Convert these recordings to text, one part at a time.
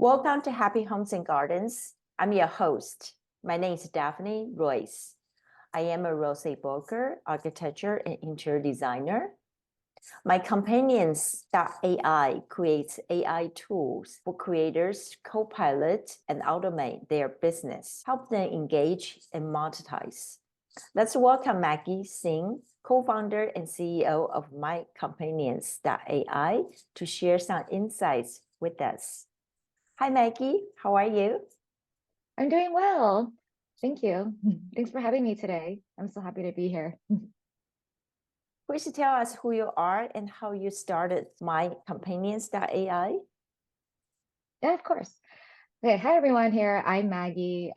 Welcome to Happy Homes and Gardens. I'm your host. My name is Daphne Royce. I am a real estate broker, architecture, and interior designer. MyCompanions.AI creates AI tools for creators, copilot, and automate their business, help them engage and monetize. Let's welcome Maggie Sin, co-founder and CEO of MyCompanions.AI, to share some insights with us. Hi, Maggie. How are you? I'm doing well. Thank you. Thanks for having me today. I'm so happy to be here. Please tell us who you are and how you started MyCompanions.AI. Yeah, of course. Okay, hi everyone here. I'm Maggie.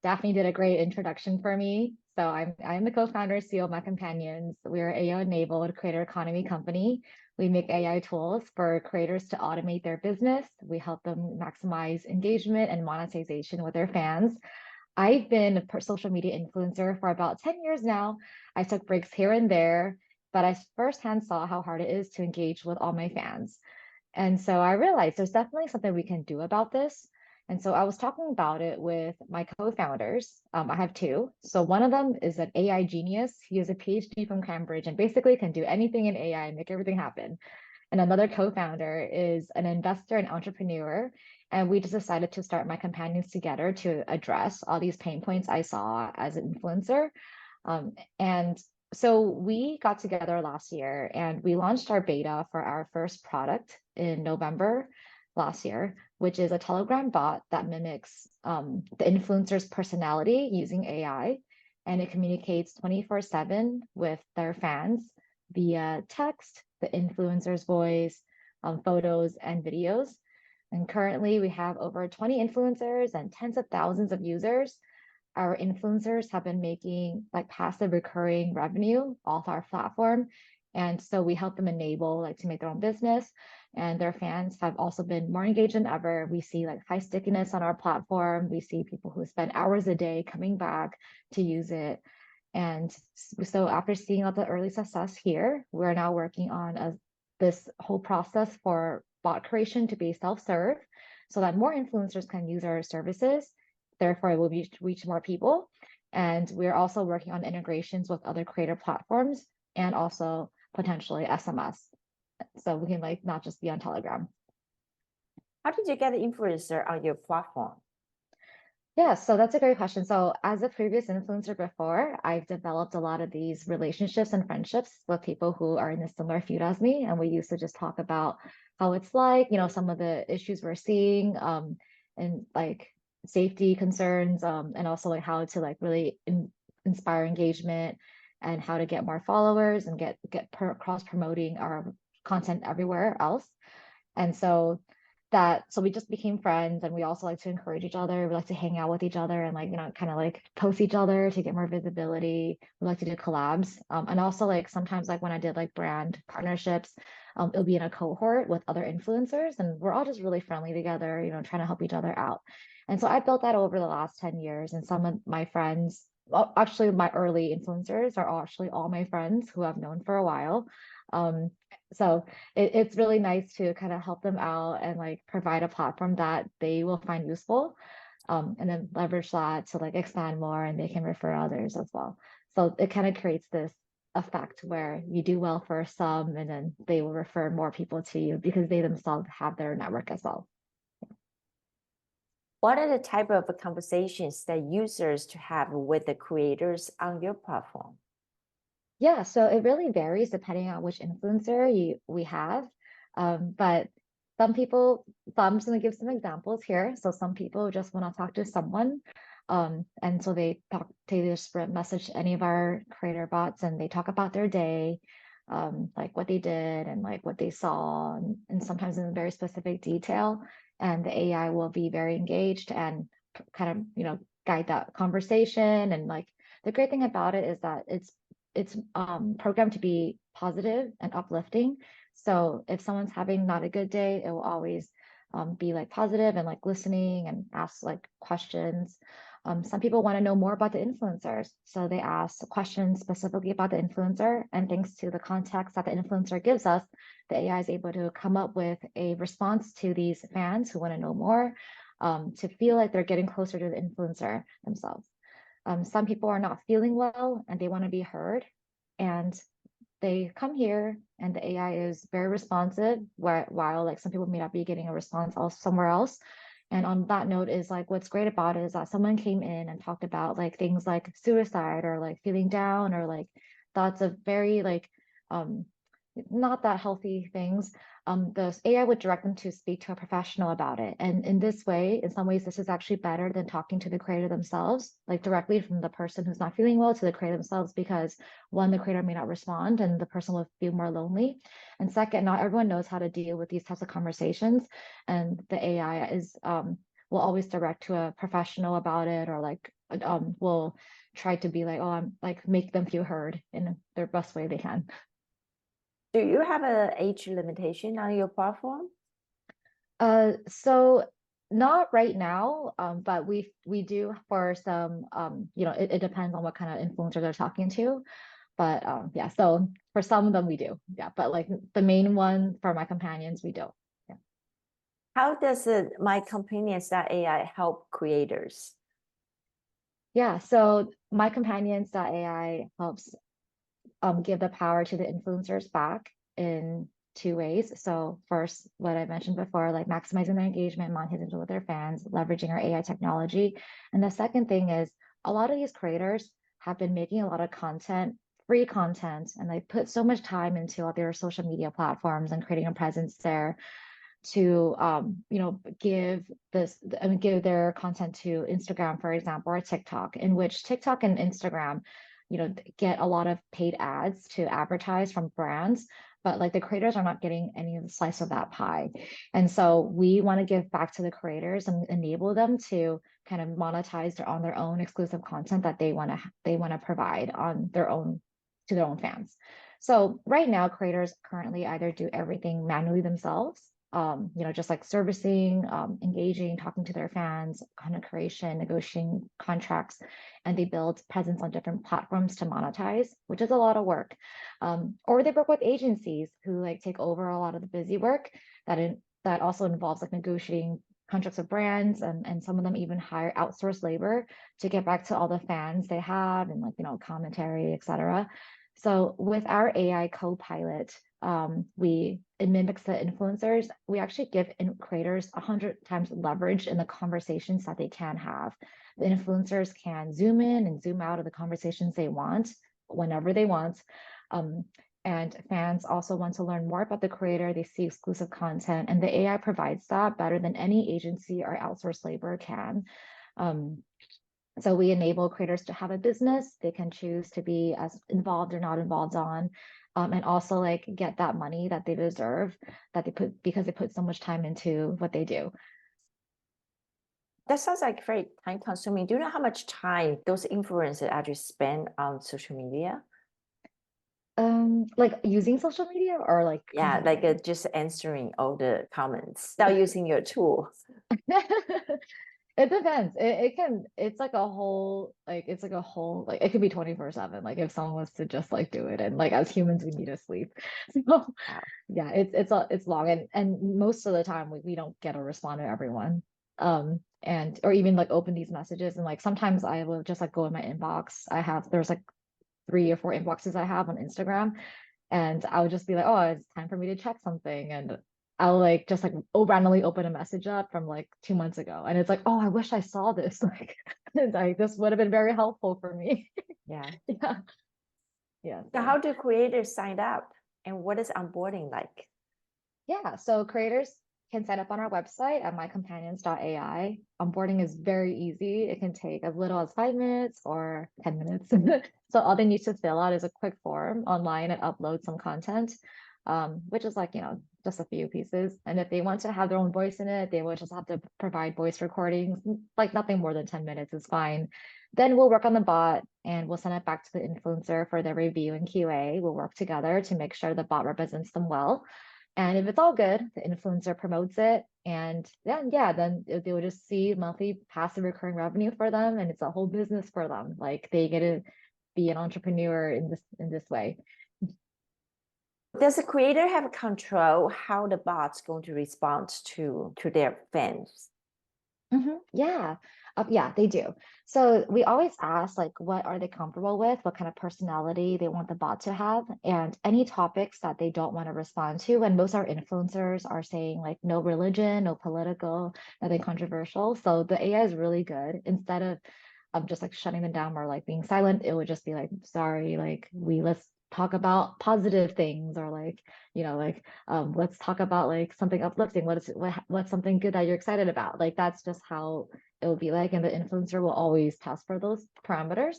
Daphne did a great introduction for me. So I'm the co-founder and CEO of My Companions. We're an AI-enabled creator economy company. We make AI tools for creators to automate their business. We help them maximize engagement and monetization with their fans. I've been a social media influencer for about 10 years now. I took breaks here and there, but I firsthand saw how hard it is to engage with all my fans. And so I realized there's definitely something we can do about this. And so I was talking about it with my co-founders. I have two. So one of them is an AI genius. He has a PhD from Cambridge and basically can do anything in AI and make everything happen. And another co-founder is an investor and entrepreneur. And we just decided to start My Companions together to address all these pain points I saw as an influencer. And so we got together last year and we launched our beta for our first product in November last year, which is a Telegram bot that mimics the influencer's personality using AI. And it communicates 24/7 with their fans via text, the influencer's voice, photos, and videos. And currently we have over 20 influencers and tens of thousands of users. Our influencers have been making like passive recurring revenue off our platform. And so we help them enable to make their own business. And their fans have also been more engaged than ever. We see like high stickiness on our platform. We see people who spend hours a day coming back to use it. And so after seeing all the early success here, we're now working on this whole process for bot creation to be self-serve so that more influencers can use our services. Therefore, it will reach more people. And we're also working on integrations with other creator platforms and also potentially SMS. So we can not just be on Telegram. How did you get an influencer on your platform? Yeah, so that's a great question. So as a previous influencer before, I've developed a lot of these relationships and friendships with people who are in a similar field as me. And we used to just talk about how it's some of the issues we're seeing and safety concerns and also how to really inspire engagement and how to get more followers and get cross promoting our content everywhere else. And so we just became friends, and we also like to encourage each other. We like to hang out with each other and post each other to get more visibility. We like to do collabs, and also sometimes when I did brand partnerships, it'll be in a cohort with other influencers, and we're all just really friendly together, trying to help each other out. And so I built that over the last 10 years, and some of my friends, well, actually my early influencers are actually all my friends who I've known for a while. So it's really nice to kind of help them out and provide a platform that they will find useful, and then leverage that to expand more, and they can refer others as well. So it kind of creates this effect where you do well for some, and then they will refer more people to you because they themselves have their network as well. What are the type of conversations that users to have with the creators on your platform? Yeah, so it really varies depending on which influencer we have. But some people, so I'm just going to give some examples here. So some people just want to talk to someone. And so they just message any of our creator bots and they talk about their day, what they did and what they saw, and sometimes in very specific detail. And the AI will be very engaged and kind of, guide that conversation. And the great thing about it is that it's programmed to be positive and uplifting. So if someone's having not a good day, it will always be positive and listening and ask questions. Some people want to know more about the influencers. So they ask questions specifically about the influencer. And thanks to the context that the influencer gives us, the AI is able to come up with a response to these fans who want to know more, to feel like they're getting closer to the influencer themselves. Some people are not feeling well and they want to be heard. And they come here and the AI is very responsive, while like some people may not be getting a response somewhere else. And on that note is like, what's great about it is that someone came in and talked about like things like suicide or like feeling down or like thoughts of very like not that healthy things. The AI would direct them to speak to a professional about it. And in this way, in some ways, this is actually better than talking to the creator themselves, like directly from the person who's not feeling well to the creator themselves, because one, the creator may not respond and the person will feel more lonely. And second, not everyone knows how to deal with these types of conversations. And the AI will always direct to a professional about it, or like will try to be like, oh, I'm like make them feel heard in their best way they can. Do you have an age limitation on your platform? So not right now, but we do for some, it depends on what kind of influencer they're talking to. But yeah, so for some of them we do. Yeah, but like the main one for my companions, we don't. Yeah. How does MyCompanions.AI help creators? Yeah, so MyCompanions.AI helps give the power to the influencers back in two ways. So first, what I mentioned before, like maximizing their engagement, monetizing with their fans, leveraging our AI technology. And the second thing is a lot of these creators have been making a lot of content, free content, and they put so much time into their social media platforms and creating a presence there to give give their content to Instagram, for example, or TikTok, in which TikTok and Instagram get a lot of paid ads to advertise from brands, but like the creators are not getting any of the slice of that pie. And so we want to give back to the creators and enable them to kind of monetize on their own exclusive content that they want to provide on their own to their own fans. So right now, creators currently either do everything manually themselves, just like servicing, engaging, talking to their fans, content creation, negotiating contracts, and they build presence on different platforms to monetize, which is a lot of work. Or they work with agencies who like take over a lot of the busy work that also involves like negotiating contracts with brands, and some of them even hire outsourced labor to get back to all the fans they have and like, commentary, etc. So with our AI copilot, it mimics the influencers. We actually give creators 100 times leverage in the conversations that they can have. The influencers can zoom in and zoom out of the conversations they want whenever they want. And fans also want to learn more about the creator. They see exclusive content, and the AI provides that better than any agency or outsourced labor can. So we enable creators to have a business they can choose to be as involved or not involved on, and also like get that money that they deserve, that they put because they put so much time into what they do. That sounds like very time consuming. Do you know how much time those influencers actually spend on social media? Like using social media or like Yeah, like just answering all the comments without using your tool. It depends. It's like a whole, like it could be 24/7. Like if someone was to just like do it, and like as humans we need to sleep. So Wow. yeah, it's long, and most of the time we don't get a respond to everyone. And or even like open these messages, and like sometimes I will just like go in my inbox. There's like 3 or 4 inboxes I have on Instagram, and I would just be like, oh, it's time for me to check something. And I'll like just like randomly open a message up from like 2 months ago. And it's like, oh, I wish I saw this. Like this would have been very helpful for me. Yeah. Yeah. Yeah. So how do creators sign up, and what is onboarding like? Yeah. So creators can sign up on our website at mycompanions.ai. Onboarding is very easy. It can take as little as 5 minutes or 10 minutes. So all they need to fill out is a quick form online and upload some content, which is like, just a few pieces. And if they want to have their own voice in it, they will just have to provide voice recordings, like nothing more than 10 minutes is fine. Then we'll work on the bot and we'll send it back to the influencer for their review and QA. We'll work together to make sure the bot represents them well. And if it's all good, the influencer promotes it. And then, yeah, then they will just see monthly passive recurring revenue for them. And it's a whole business for them. Like they get to be an entrepreneur in this way. Does the creator have control how the bot's going to respond to their fans? Yeah. Yeah, they do. So we always ask like what are they comfortable with, what kind of personality they want the bot to have, and any topics that they don't want to respond to. And most of our influencers are saying like no religion, no political, nothing controversial. So the AI is really good. Instead of just like shutting them down or like being silent, it would just be like, sorry, like let's talk about positive things, or like, like let's talk about like something uplifting. What's something good that you're excited about? Like that's just how it will be like, and the influencer will always test for those parameters.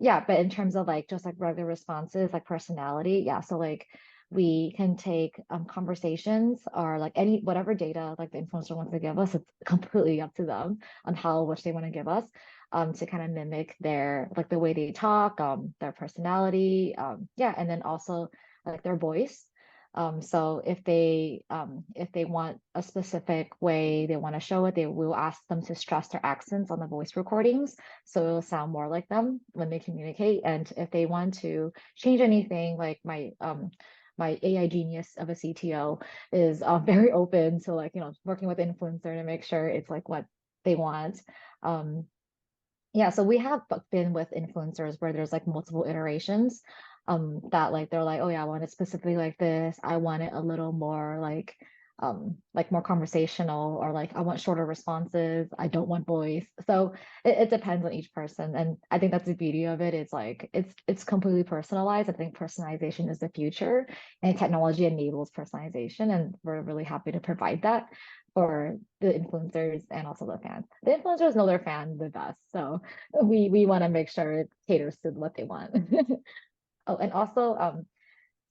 Yeah, but in terms of like just like regular responses, like personality, yeah. So like we can take conversations or like any whatever data like the influencer wants to give us. It's completely up to them on how much they want to give us, to kind of mimic their like the way they talk, their personality, yeah, and then also like their voice. So if they want a specific way they want to show it, they will ask them to stress their accents on the voice recordings, so it'll sound more like them when they communicate. And if they want to change anything, like my AI genius of a CTO is very open to like working with influencer to make sure it's like what they want. Um, yeah, so we have been with influencers where there's like multiple iterations, that like they're like, oh yeah, I want it specifically like this. I want it a little more like more conversational, or like I want shorter responses. I don't want voice. So it depends on each person. And I think that's the beauty of it. It's like it's completely personalized. I think personalization is the future, and technology enables personalization, and we're really happy to provide that for the influencers and also the fans. The influencers know their fans the best, so we want to make sure it caters to what they want. Oh, and also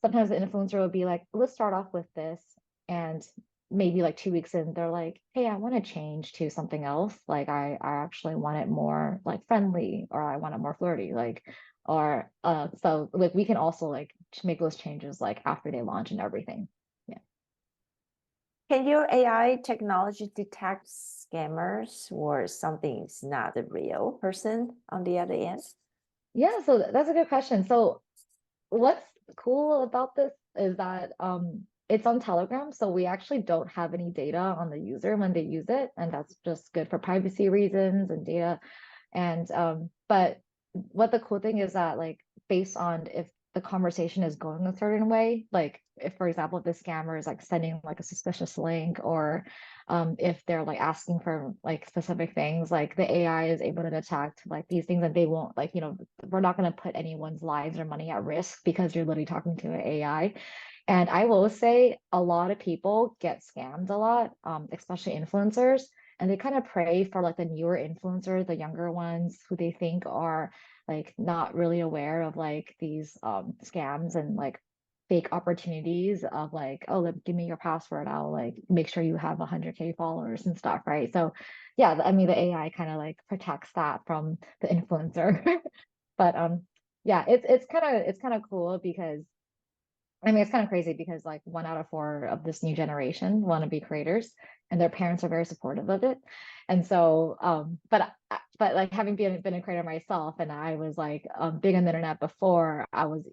sometimes the influencer will be like, let's start off with this, and maybe like 2 weeks in, they're like, hey, I want to change to something else. Like I actually want it more like friendly, or I want it more flirty, like, or so like we can also like make those changes like after they launch and everything. Yeah. Can your AI technology detect scammers or something's not the real person on the other end? Yeah, so that's a good question. So what's cool about this is that it's on Telegram, so we actually don't have any data on the user when they use it, and that's just good for privacy reasons and data. And but what the cool thing is that like based on if the conversation is going a certain way, like if for example if the scammer is like sending like a suspicious link, or if they're like asking for like specific things, like the AI is able to detect like these things, and they won't like, we're not going to put anyone's lives or money at risk because you're literally talking to an AI. And I will say a lot of people get scammed a lot, especially influencers, and they kind of pray for like the newer influencers, the younger ones who they think are like not really aware of like these scams and like fake opportunities of like, oh, give me your password, I'll like make sure you have 100K followers and stuff, right? So yeah, I mean the AI kind of like protects that from the influencer. But yeah, it's kind of cool because I mean, it's kind of crazy because like 1 out of 4 of this new generation want to be creators, and their parents are very supportive of it. And so, but like having been a creator myself, and I was like big on the internet before I was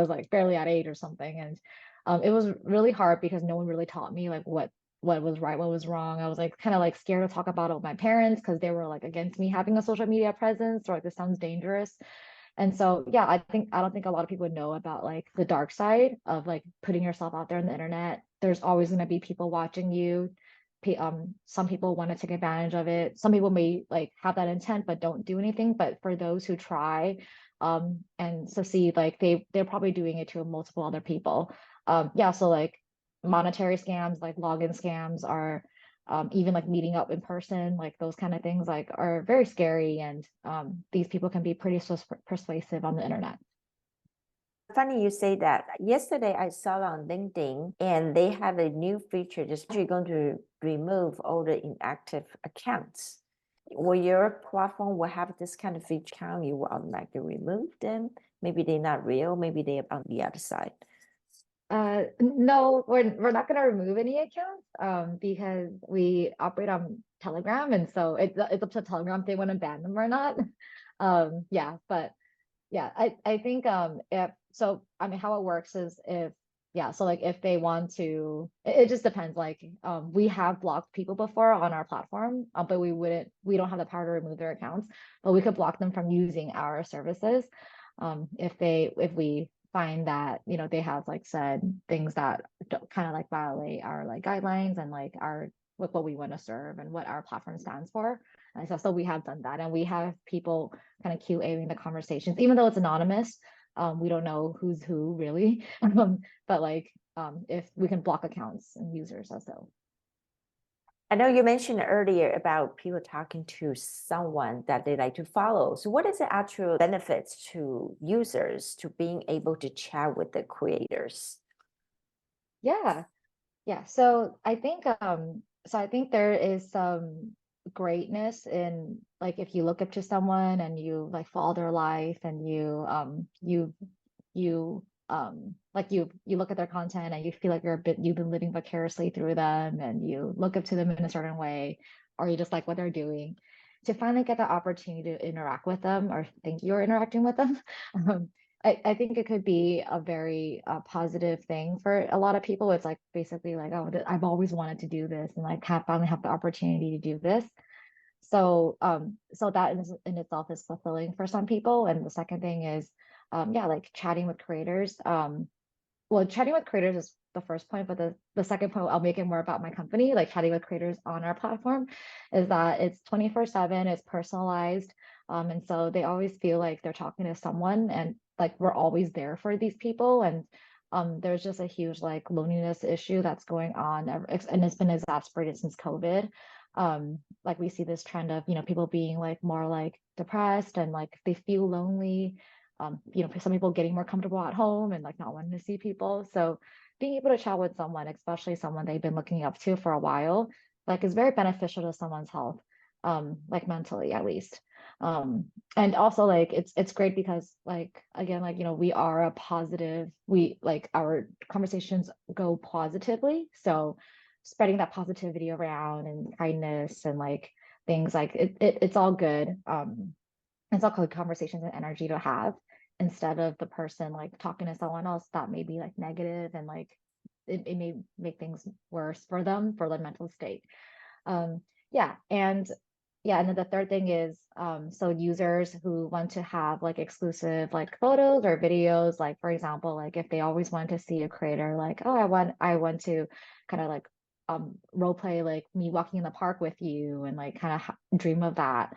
like barely at 8 or something, and it was really hard because no one really taught me like what was right, what was wrong. I was like kind of like scared to talk about it with my parents because they were like against me having a social media presence, or like this sounds dangerous. And so, yeah, I don't think a lot of people know about like the dark side of like putting yourself out there on the internet. There's always going to be people watching you. Some people want to take advantage of it. Some people may like have that intent but don't do anything. But for those who try, and succeed, like they're probably doing it to multiple other people. Yeah, so like monetary scams, like login scams are even like meeting up in person, like those kind of things like are very scary, and these people can be pretty persuasive on the internet. Funny you say that. Yesterday I saw on LinkedIn, and they have a new feature just you're going to remove all the inactive accounts. Will your platform will have this kind of feature account, you will automatically remove them? Maybe they're not real, maybe they're on the other side. No, we're not going to remove any accounts because we operate on Telegram, and so it's up to Telegram if they want to ban them or not. Yeah, but yeah, I think if so, I mean, how it works is if yeah, so like if they want to, it just depends. Like we have blocked people before on our platform, but we don't have the power to remove their accounts, but we could block them from using our services if we find that they have like said things that kind of like violate our like guidelines and like our what we want to serve and what our platform stands for. And so we have done that, and we have people kind of QAing the conversations, even though it's anonymous. We don't know who's who really, but like if we can block accounts and users also. I know you mentioned earlier about people talking to someone that they like to follow. So what is the actual benefits to users to being able to chat with the creators? Yeah. Yeah, so I think there is some greatness in like if you look up to someone and you like follow their life and you look at their content and you feel like you've been living vicariously through them and you look up to them in a certain way, or you just like what they're doing. To finally get the opportunity to interact with them or think you're interacting with them, I think it could be a very positive thing for a lot of people. It's like basically like, oh, I've always wanted to do this and like finally have the opportunity to do this. So that in itself is fulfilling for some people. And the second thing is, yeah, like chatting with creators. Well, chatting with creators is the first point, but the second point, I'll make it more about my company, like chatting with creators on our platform, is that it's 24/7, it's personalized. And so they always feel like they're talking to someone and like we're always there for these people. And there's just a huge like loneliness issue that's going on, and it's been exacerbated since COVID. Like we see this trend of, people being like more like depressed and like they feel lonely, some people getting more comfortable at home and like not wanting to see people. So being able to chat with someone, especially someone they've been looking up to for a while, like is very beneficial to someone's health, like mentally at least. And also like it's great because like again, like we are a positive, we like our conversations go positively. So spreading that positivity around and kindness and like things like it's all good. It's all good conversations and energy to have instead of the person like talking to someone else that may be like negative and like it may make things worse for them for their mental state. Um, yeah, and yeah, and then the third thing is so users who want to have like exclusive like photos or videos, like for example, like if they always want to see a creator, like, oh, I want to kind of like role play like me walking in the park with you and like kind of dream of that.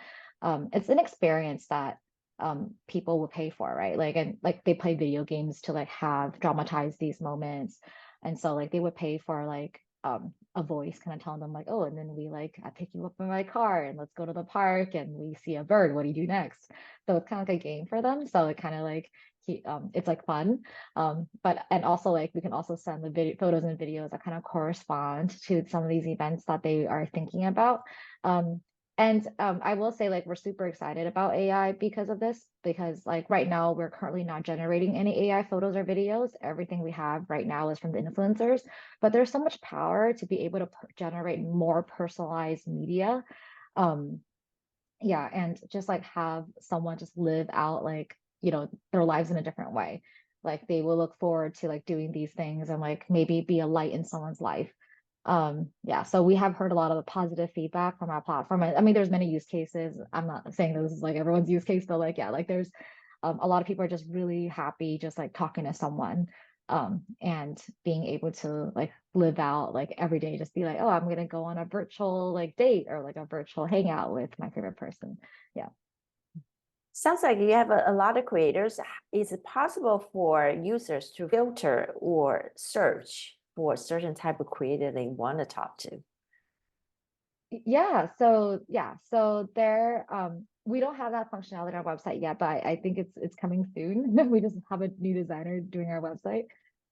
It's an experience that people will pay for, right? Like and like they play video games to like have dramatize these moments. And so like they would pay for like a voice kind of telling them like, oh, and then I pick you up in my car and let's go to the park and we see a bird. What do you do next? So it's kind of like a game for them. So it kind of like it's like fun. But and also like we can also send the photos and videos that kind of correspond to some of these events that they are thinking about. And I will say like we're super excited about AI because of this, because like right now we're currently not generating any AI photos or videos. Everything we have right now is from the influencers, but there's so much power to be able to generate more personalized media. Yeah, and just like have someone just live out like, their lives in a different way. Like they will look forward to like doing these things and like maybe be a light in someone's life. Yeah, so we have heard a lot of the positive feedback from our platform. I mean, there's many use cases. I'm not saying this is like everyone's use case, but like, yeah, like there's a lot of people are just really happy just like talking to someone and being able to like live out like every day, just be like, oh, I'm gonna go on a virtual like date or like a virtual hangout with my favorite person. Yeah. Sounds like you have a lot of creators. Is it possible for users to filter or search for a certain type of creator they want to talk to? So there we don't have that functionality on our website yet, but I think it's coming soon. We just have a new designer doing our website.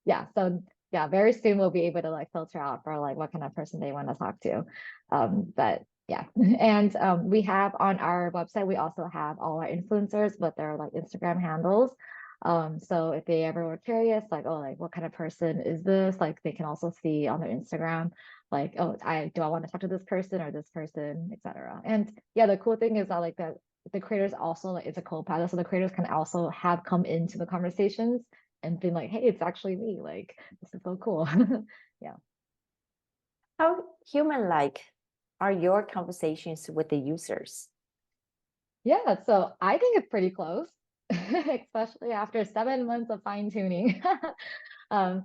Yeah, so yeah, very soon we'll be able to like filter out for like what kind of person they want to talk to. But yeah, and we have on our website we also have all our influencers with their like Instagram handles. So if they ever were curious, like, oh, like what kind of person is this? Like they can also see on their Instagram, like, oh, do I want to talk to this person or this person, etc. And yeah, the cool thing is that like that the creators also like it's a co-pilot, so the creators can also have come into the conversations and been like, hey, it's actually me. Like this is so cool. Yeah. How human-like are your conversations with the users? Yeah, so I think it's pretty close, especially after 7 months of fine-tuning. Um,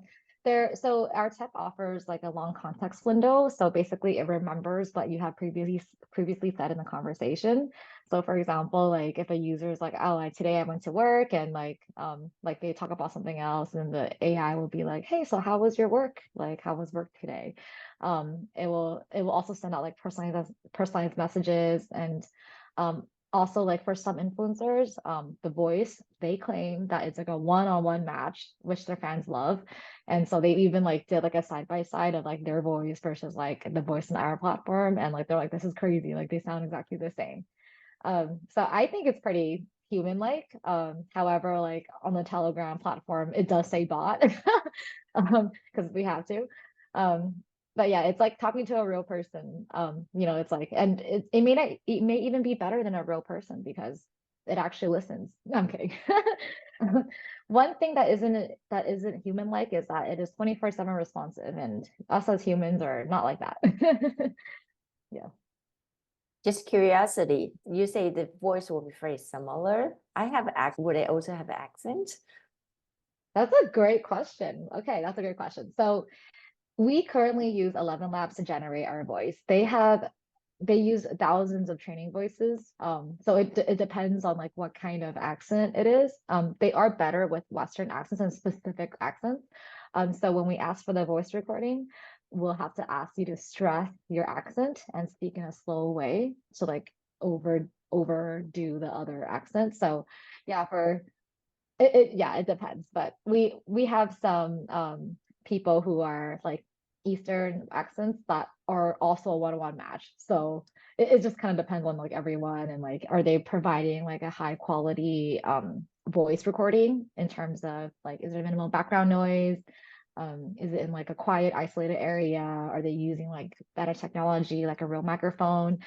so our tech offers like a long context window. So basically it remembers what you have previously said in the conversation. So for example, like if a user is like, oh, today I went to work and like they talk about something else, and the AI will be like, hey, so how was your work? Like how was work today? It will also send out like personalized messages, and also like for some influencers, the voice, they claim that it's like a one-on-one match, which their fans love. And so they even like did like a side by side of like their voice versus like the voice in our platform. And like they're like, this is crazy. Like they sound exactly the same. So I think it's pretty human-like. However, like on the Telegram platform, it does say bot because we have to. Um, but yeah, it's like talking to a real person. It's like, and it may even be better than a real person because it actually listens. No, I'm kidding. One thing that isn't human-like is that it is 24/7 responsive, and us as humans are not like that. Yeah. Just curiosity, you say the voice will be very similar. Would I also have accent? That's a great question. Okay, that's a great question. So we currently use 11 Labs to generate our voice. They use thousands of training voices. So it depends on like what kind of accent it is. They are better with Western accents and specific accents. So when we ask for the voice recording, we'll have to ask you to stress your accent and speak in a slow way. So like overdo the other accent. So yeah, it depends, but we have some people who are like Eastern accents that are also a one-on-one match. So it just kind of depends on like everyone, and like are they providing like a high quality voice recording in terms of like is there minimal background noise? Is it in like a quiet, isolated area? Are they using like better technology, like a real microphone?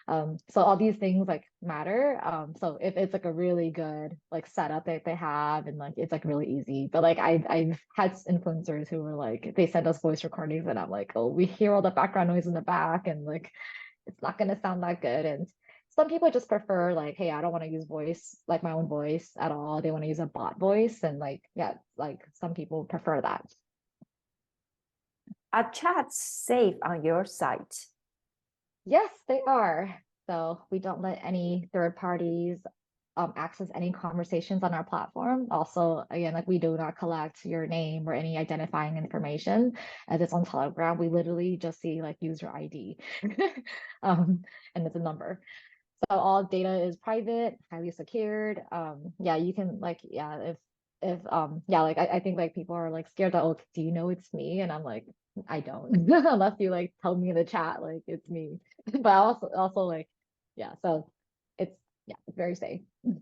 So all these things like matter. So if it's like a really good like setup that they have, and like it's like really easy. But like I've had influencers who were like they send us voice recordings, and I'm like, oh, we hear all the background noise in the back, and like it's not gonna sound that good. And some people just prefer like, hey, I don't want to use voice like my own voice at all. They want to use a bot voice, and like yeah, like some people prefer that. Are chats safe on your site? Yes, they are. So we don't let any third parties access any conversations on our platform. Also, again, like we do not collect your name or any identifying information. As it's on Telegram, we literally just see like user ID, and it's a number. So all data is private, highly secured. Yeah, you can like yeah, if yeah, like I think like people are like scared that, oh, do you know it's me? And I'm like, I don't unless you like tell me in the chat like it's me. But also like yeah, so it's yeah, it's very safe. Do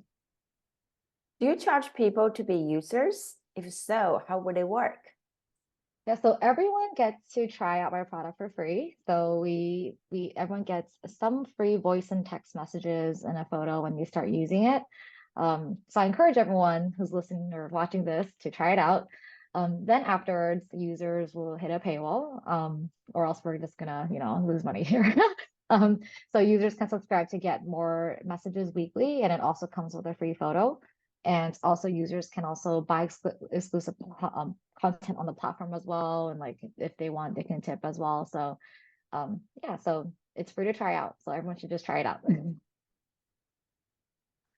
you charge people to be users? If so, how would it work? Yeah, so everyone gets to try out our product for free. So everyone gets some free voice and text messages and a photo when you start using it. So I encourage everyone who's listening or watching this to try it out. Then afterwards, users will hit a paywall, or else we're just gonna, lose money here. So users can subscribe to get more messages weekly, and it also comes with a free photo. And also users can also buy exclusive content on the platform as well. And like if they want, they can tip as well. So yeah, so it's free to try out. So everyone should just try it out.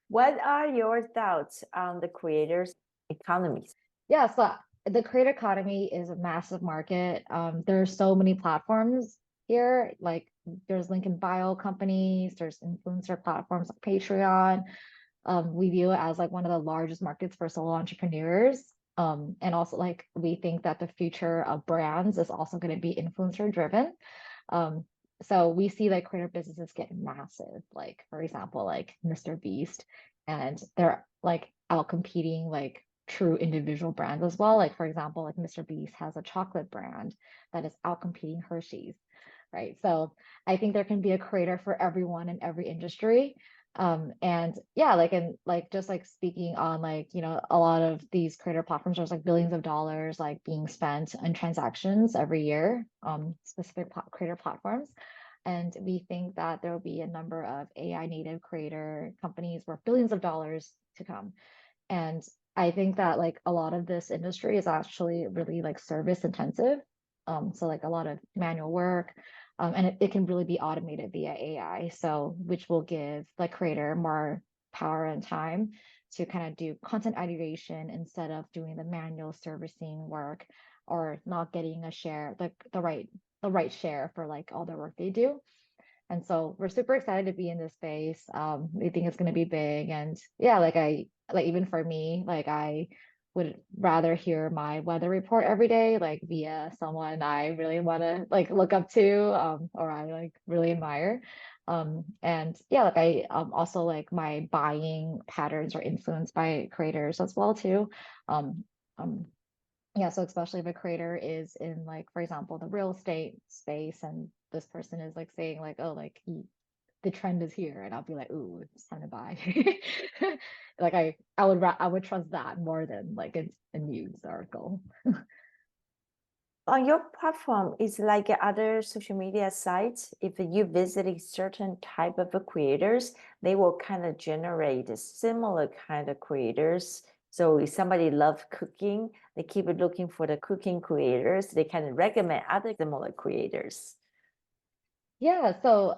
What are your thoughts on the creators economy? Yeah, so the creator economy is a massive market. There are so many platforms here. Like there's link in bio companies, there's influencer platforms like Patreon. We view it as like one of the largest markets for solo entrepreneurs. And also like we think that the future of brands is also going to be influencer driven. So we see like creator businesses get massive, like for example, like Mr. Beast, and they're like out competing like true individual brands as well. Like for example, like Mr. Beast has a chocolate brand that is outcompeting Hershey's, right? So I think there can be a creator for everyone in every industry. And yeah, like, and like just like speaking on like, you know, a lot of these creator platforms, there's like billions of dollars like being spent on transactions every year, specific creator platforms. And we think that there will be a number of AI native creator companies worth billions of dollars to come. And I think that like a lot of this industry is actually really like service intensive. So like a lot of manual work, and it can really be automated via AI. So which will give the creator more power and time to kind of do content ideation instead of doing the manual servicing work or not getting a share, the right share for like all the work they do. And so we're super excited to be in this space. We think it's going to be big. And yeah, like even for me, like I would rather hear my weather report every day, like via someone I really want to like look up to, or I like really admire. And yeah, like I also like my buying patterns are influenced by creators as well too. Um, um, yeah, so especially if a creator is in like, for example, the real estate space and this person is like saying like, oh, like the trend is here, and I'll be like, ooh, it's time to buy. Like I would trust that more than like a news article. On your platform, is like other social media sites, if you visit a certain type of creators, they will kind of generate similar kind of creators. So if somebody loves cooking, they keep looking for the cooking creators. They can recommend other similar creators. Yeah, so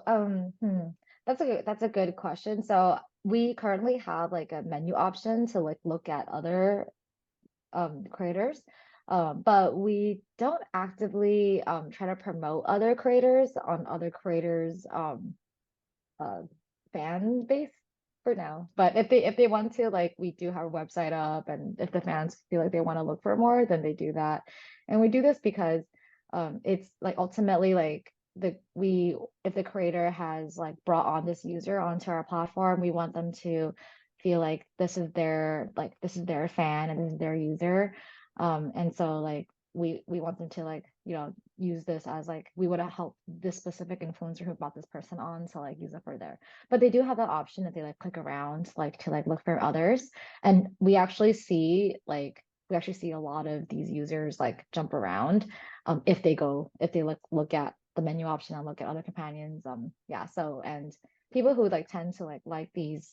that's a good question. So we currently have like a menu option to like look at other creators. But we don't actively try to promote other creators on other creators uh, fan base for now. But if they want to, like we do have a website up, and if the fans feel like they want to look for more, then they do that. And we do this because it's like ultimately like if the creator has like brought on this user onto our platform, we want them to feel like this is their fan and this is their user. And so like we want them to like, you know, use this as like we would have helped this specific influencer who brought this person on to like use it for their, but they do have that option that they like click around like to like look for others. And we actually see a lot of these users like jump around if they look at the menu option and look at other companions. Yeah, so and people who like tend to like these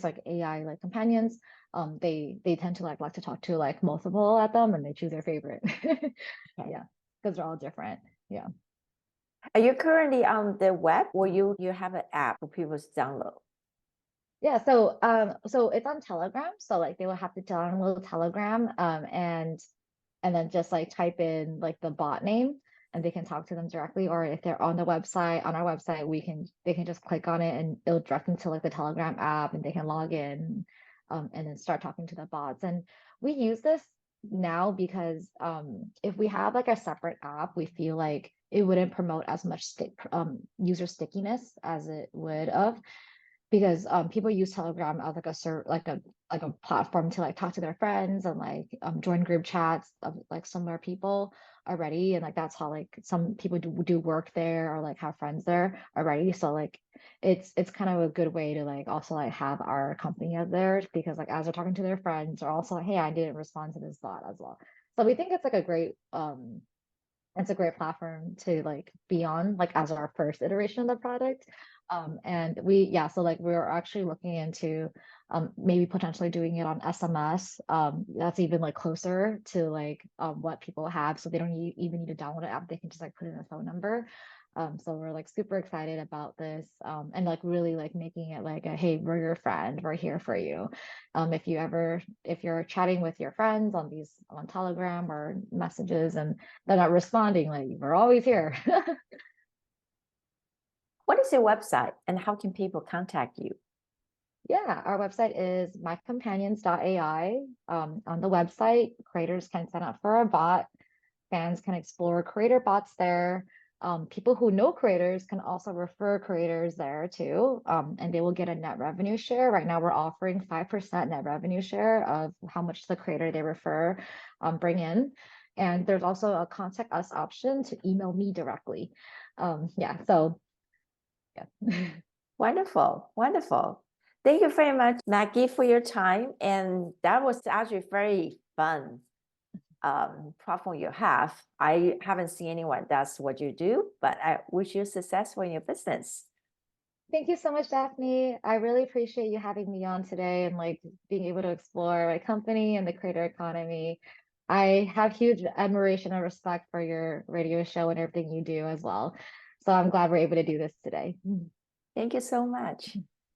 like AI like companions, they tend to like to talk to like multiple at them, and they choose their favorite. Yeah, because they're all different. Yeah. Are you currently on the web, or you have an app for people to download? Yeah, so it's on Telegram. So like they will have to download Telegram, and then just like type in like the bot name, and they can talk to them directly. Or if they're on our website, they can just click on it and it'll direct them to like the Telegram app, and they can log in, and then start talking to the bots. And we use this now because if we have like a separate app, we feel like it wouldn't promote as much user stickiness as it would of, because people use Telegram as like a platform to like talk to their friends and like join group chats of like similar people already, and like that's how like some people do work there or like have friends there already. So like it's kind of a good way to like also like have our company out there, because like as they're talking to their friends, or also like, hey, I didn't respond to this bot as well. So we think it's like a great it's a great platform to like be on like as our first iteration of the product. And yeah, so like we're actually looking into maybe potentially doing it on SMS. That's even like closer to like what people have, so they don't even need to download an app, they can just like put in a phone number. So we're like super excited about this, and like really like making it like a, hey, we're your friend, we're here for you. If you're chatting with your friends on Telegram or messages and they're not responding, like we're always here. What is your website, and how can people contact you? Yeah, our website is MyCompanions.AI. On the website, creators can sign up for a bot. Fans can explore creator bots there. People who know creators can also refer creators there too, and they will get a net revenue share. Right now, we're offering 5% net revenue share of how much the creator they refer bring in. And there's also a contact us option to email me directly. Yeah, so yeah. Wonderful, wonderful. Thank you very much, Maggie, for your time. And that was actually very fun platform you have. I haven't seen anyone that's what you do, but I wish you successful in your business. Thank you so much, Daphne. I really appreciate you having me on today and like being able to explore my company and the creator economy. I have huge admiration and respect for your radio show and everything you do as well. So I'm glad we're able to do this today. Thank you so much.